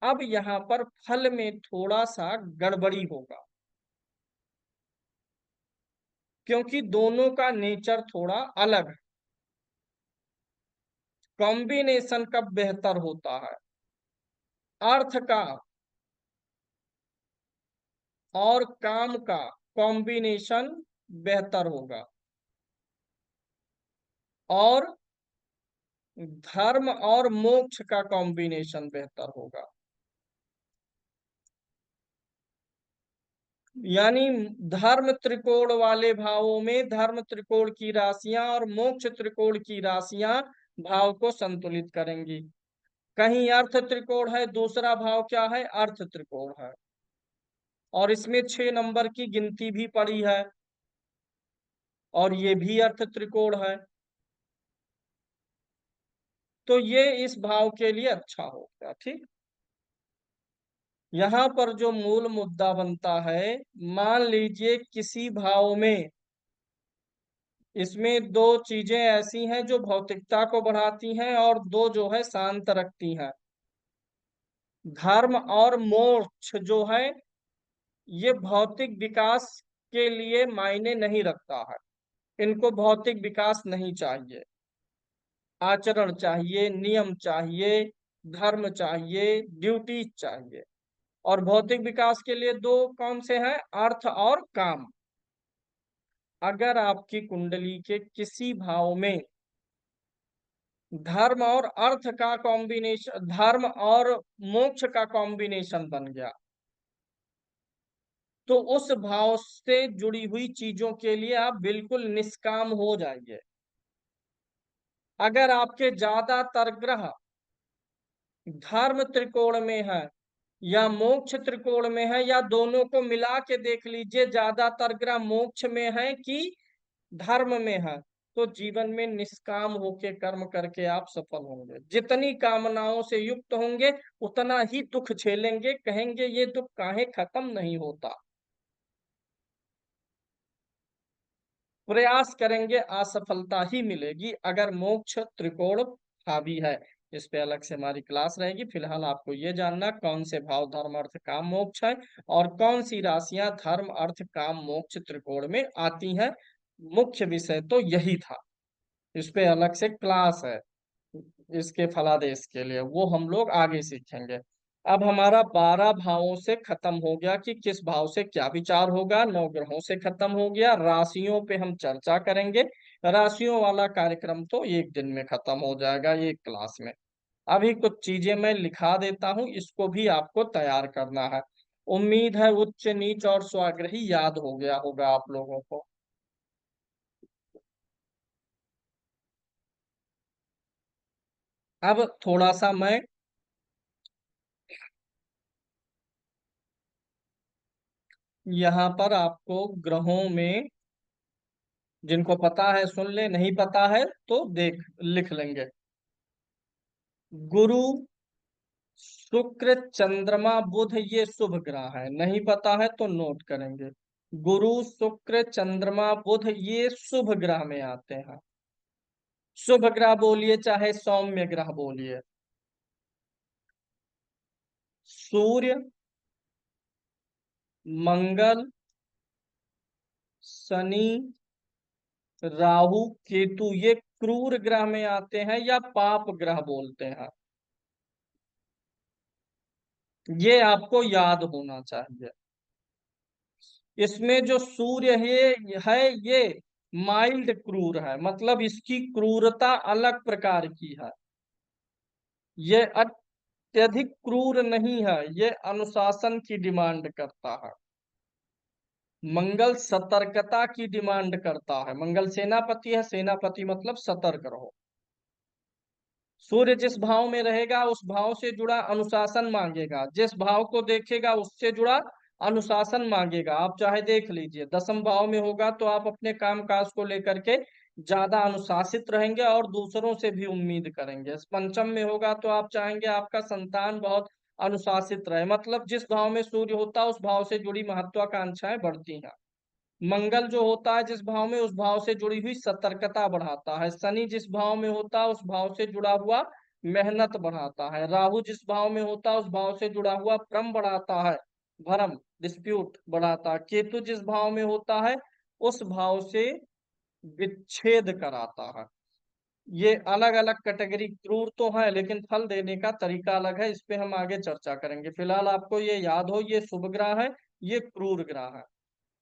अब यहाँ पर फल में थोड़ा सा गड़बड़ी होगा, क्योंकि दोनों का नेचर थोड़ा अलग है। कॉम्बिनेशन कब बेहतर होता है, अर्थ का और काम का कॉम्बिनेशन बेहतर होगा, और धर्म और मोक्ष का कॉम्बिनेशन बेहतर होगा। यानी धर्म त्रिकोण वाले भावों में धर्म त्रिकोण की राशियां और मोक्ष त्रिकोण की राशियां भाव को संतुलित करेंगी। कहीं अर्थ त्रिकोण है, दूसरा भाव क्या है, अर्थ त्रिकोण है, और इसमें 6 नंबर की गिनती भी पड़ी है, और ये भी अर्थ त्रिकोण है। तो ये इस भाव के लिए अच्छा हो गया। ठीक। यहाँ पर जो मूल मुद्दा बनता है, मान लीजिए किसी भाव में, इसमें दो चीजें ऐसी हैं जो भौतिकता को बढ़ाती हैं और दो जो है शांत रखती हैं। धर्म और मोक्ष जो है ये भौतिक विकास के लिए मायने नहीं रखता है, इनको भौतिक विकास नहीं चाहिए। आचरण चाहिए, नियम चाहिए, धर्म चाहिए, ड्यूटी चाहिए। और भौतिक विकास के लिए दो कौन से हैं, अर्थ और काम। अगर आपकी कुंडली के किसी भाव में धर्म और अर्थ का कॉम्बिनेशन, धर्म और मोक्ष का कॉम्बिनेशन बन गया, तो उस भाव से जुड़ी हुई चीजों के लिए आप बिल्कुल निष्काम हो जाइए। अगर आपके ज्यादातर ग्रह धर्म त्रिकोण में है या मोक्ष त्रिकोण में है, या दोनों को मिला के देख लीजिए, ज्यादातर ग्रह मोक्ष में है कि धर्म में है, तो जीवन में निष्काम होके कर्म करके आप सफल होंगे। जितनी कामनाओं से युक्त होंगे उतना ही दुख झेलेंगे, कहेंगे ये दुख काहे खत्म नहीं होता। प्रयास करेंगे, असफलता ही मिलेगी अगर मोक्ष त्रिकोण हावी है। इस पे अलग से हमारी क्लास रहेगी। फिलहाल आपको ये जानना कौन से भाव धर्म अर्थ काम मोक्ष है, और कौन सी राशियां धर्म अर्थ काम मोक्ष त्रिकोण में आती हैं। मुख्य विषय तो यही था। इस पे अलग से क्लास है इसके फलादेश के लिए, वो हम लोग आगे सीखेंगे। अब हमारा 12 भावों से खत्म हो गया कि किस भाव से क्या विचार होगा, 9 ग्रहों से खत्म हो गया। राशियों पे हम चर्चा करेंगे। राशियों वाला कार्यक्रम तो एक दिन में खत्म हो जाएगा, एक क्लास में। अभी कुछ चीजें मैं लिखा देता हूँ, इसको भी आपको तैयार करना है। उम्मीद है उच्च नीच और स्वाग्रही याद हो गया होगा आप लोगों को। अब थोड़ा सा मैं यहाँ पर आपको ग्रहों में, जिनको पता है सुन ले, नहीं पता है तो देख लिख लेंगे। गुरु, शुक्र, चंद्रमा, बुध ये शुभ ग्रह है, नहीं पता है तो नोट करेंगे। गुरु, शुक्र, चंद्रमा, बुध ये शुभ ग्रह में आते हैं। शुभ ग्रह बोलिए चाहे सौम्य ग्रह बोलिए। सूर्य, मंगल, शनि, राहु केतु ये क्रूर ग्रह में आते हैं या पाप ग्रह बोलते हैं, ये आपको याद होना चाहिए। इसमें जो सूर्य है ये माइल्ड क्रूर है, मतलब इसकी क्रूरता अलग प्रकार की है। ये अत्यधिक क्रूर नहीं है, ये अनुशासन की डिमांड करता है। मंगल सतर्कता की डिमांड करता है, मंगल सेनापति है, सेनापति मतलब सतर्क रहो। सूर्य जिस भाव में रहेगा उस भाव से जुड़ा अनुशासन मांगेगा, जिस भाव को देखेगा उससे जुड़ा अनुशासन मांगेगा। आप चाहे देख लीजिए, दसम भाव में होगा तो आप अपने काम काज को लेकर के ज्यादा अनुशासित रहेंगे और दूसरों से भी उम्मीद करेंगे। पंचम में होगा तो आप चाहेंगे आपका संतान बहुत अनुशासित रहे, मतलब जिस भाव में सूर्य होता है उस भाव से जुड़ी महत्वाकांक्षाएं बढ़ती हैं। मंगल जो होता है जिस भाव में, उस भाव से जुड़ी हुई सतर्कता बढ़ाता है। शनि जिस भाव में होता है उस भाव से जुड़ा हुआ मेहनत बढ़ाता है। राहु जिस भाव में होता है उस भाव से जुड़ा हुआ भ्रम बढ़ाता है, भ्रम डिस्प्यूट बढ़ाता है। केतु जिस भाव में होता है उस भाव से विच्छेद कराता है। ये अलग अलग कैटेगरी क्रूर तो है, लेकिन फल देने का तरीका अलग है, इस पे हम आगे चर्चा करेंगे। फिलहाल आपको ये याद हो, ये शुभ ग्रह है, ये क्रूर ग्रह है।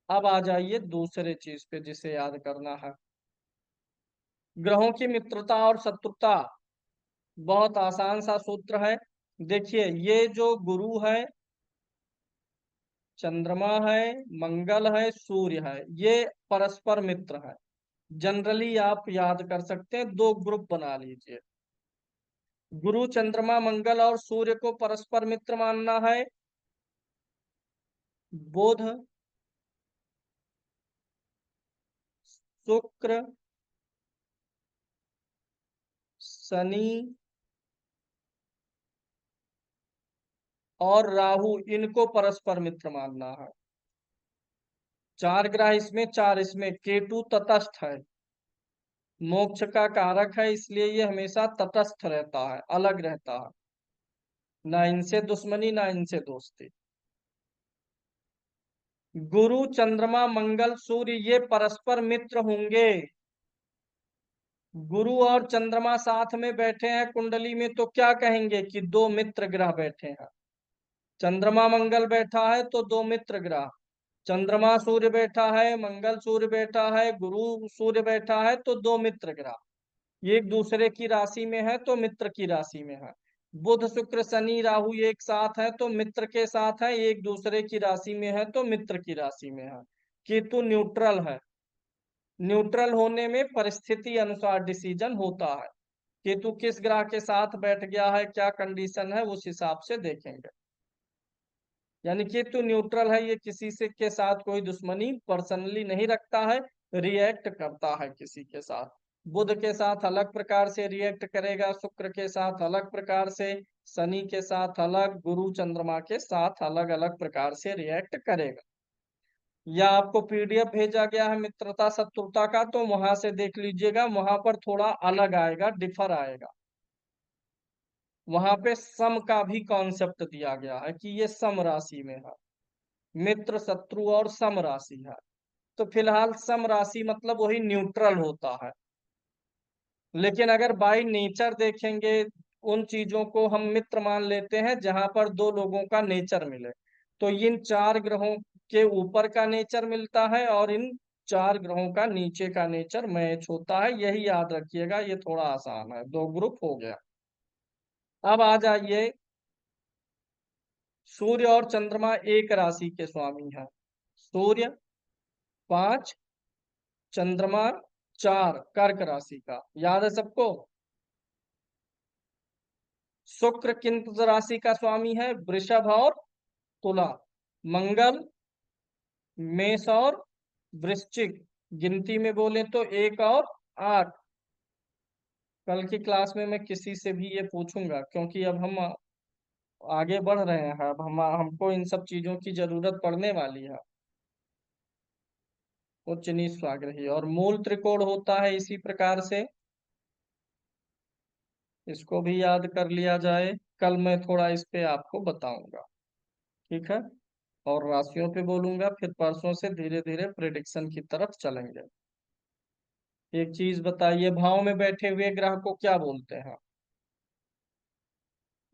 अब आ जाइए दूसरे चीज पे जिसे याद करना है, ग्रहों की मित्रता और शत्रुता। बहुत आसान सा सूत्र है। देखिए, ये जो गुरु है, चंद्रमा है, मंगल है, सूर्य है, ये परस्पर मित्र है। जनरली आप याद कर सकते हैं, दो ग्रुप बना लीजिए। गुरु चंद्रमा मंगल और सूर्य को परस्पर मित्र मानना है। बुध, शुक्र, शनि और राहु, इनको परस्पर मित्र मानना है। चार ग्रह इसमें, चार इसमें। केतु तटस्थ है, मोक्ष का कारक है, इसलिए ये हमेशा तटस्थ रहता है, अलग रहता है। ना इनसे दुश्मनी ना इनसे दोस्ती। गुरु चंद्रमा मंगल सूर्य ये परस्पर मित्र होंगे। गुरु और चंद्रमा साथ में बैठे हैं कुंडली में तो क्या कहेंगे कि दो मित्र ग्रह बैठे हैं। चंद्रमा मंगल बैठा है तो दो मित्र ग्रह। चंद्रमा सूर्य बैठा है, मंगल सूर्य बैठा है, गुरु सूर्य बैठा है तो दो मित्र ग्रह। ये एक दूसरे की राशि में है तो मित्र की राशि में है। बुध शुक्र शनि राहु एक साथ है तो मित्र के साथ है, एक दूसरे की राशि में है तो मित्र की राशि में है। केतु न्यूट्रल है, न्यूट्रल होने में परिस्थिति अनुसार डिसीजन होता है। केतु किस ग्रह के साथ बैठ गया है, क्या कंडीशन है, उस हिसाब से देखेंगे। यानी केतु न्यूट्रल है, ये किसी से के साथ कोई दुश्मनी पर्सनली नहीं रखता है, रिएक्ट करता है किसी के साथ। बुध के साथ अलग प्रकार से रिएक्ट करेगा, शुक्र के साथ अलग प्रकार से, शनि के साथ अलग, गुरु चंद्रमा के साथ अलग अलग प्रकार से रिएक्ट करेगा। या आपको पीडीएफ भेजा गया है मित्रता शत्रुता का, तो वहां से देख लीजिएगा, वहां पर थोड़ा अलग आएगा, डिफर आएगा। वहां पे सम का भी कॉन्सेप्ट दिया गया है कि ये सम राशि में है, मित्र शत्रु और सम राशि है। तो फिलहाल सम राशि मतलब वही न्यूट्रल होता है। लेकिन अगर बाई नेचर देखेंगे, उन चीजों को हम मित्र मान लेते हैं जहां पर दो लोगों का नेचर मिले। तो इन चार ग्रहों के ऊपर का नेचर मिलता है और इन चार ग्रहों का नीचे का नेचर मैच होता है, यही याद रखिएगा। ये थोड़ा आसान है, दो ग्रुप हो गया। अब आ जाइए, सूर्य और चंद्रमा एक राशि के स्वामी हैं। सूर्य 5, चंद्रमा 4, कर्क राशि का, याद है सबको। शुक्र किन राशि का स्वामी है, वृषभ और तुला। मंगल मेष और वृश्चिक, गिनती में बोले तो 1 और 8। कल की क्लास में मैं किसी से भी ये पूछूंगा, क्योंकि अब हम आगे बढ़ रहे हैं, अब हमको इन सब चीजों की जरूरत पड़ने वाली है। उच्च नीच स्वाग्रही और मूल त्रिकोण होता है इसी प्रकार से, इसको भी याद कर लिया जाए। कल मैं थोड़ा इस पे आपको बताऊंगा, ठीक है। और राशियों पे बोलूंगा, फिर परसों से धीरे धीरे प्रिडिक्शन की तरफ चलेंगे। एक चीज बताइए, भाव में बैठे हुए ग्रह को क्या बोलते हैं?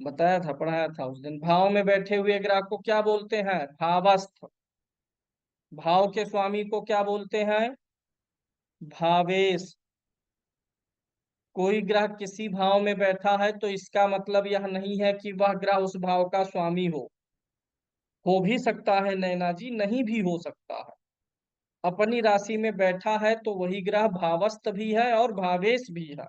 बताया था, पढ़ाया था उस दिन। भाव में बैठे हुए ग्रह को क्या बोलते हैं? भावस्थ। भाव के स्वामी को क्या बोलते हैं? भावेश। कोई ग्रह किसी भाव में बैठा है तो इसका मतलब यह नहीं है कि वह ग्रह उस भाव का स्वामी हो भी सकता है नैना जी, नहीं भी हो सकता है। अपनी राशि में बैठा है तो वही ग्रह भावस्थ भी है और भावेश भी है।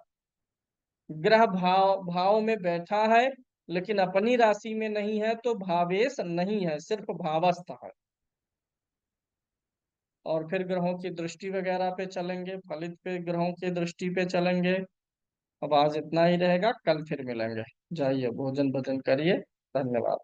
ग्रह भाव भाव में बैठा है लेकिन अपनी राशि में नहीं है तो भावेश नहीं है, सिर्फ भावस्थ है। और फिर ग्रहों की दृष्टि वगैरह पे चलेंगे, फलित पे ग्रहों की दृष्टि पे चलेंगे। अब आज इतना ही रहेगा, कल फिर मिलेंगे। जाइए भोजन भोजन करिए। धन्यवाद।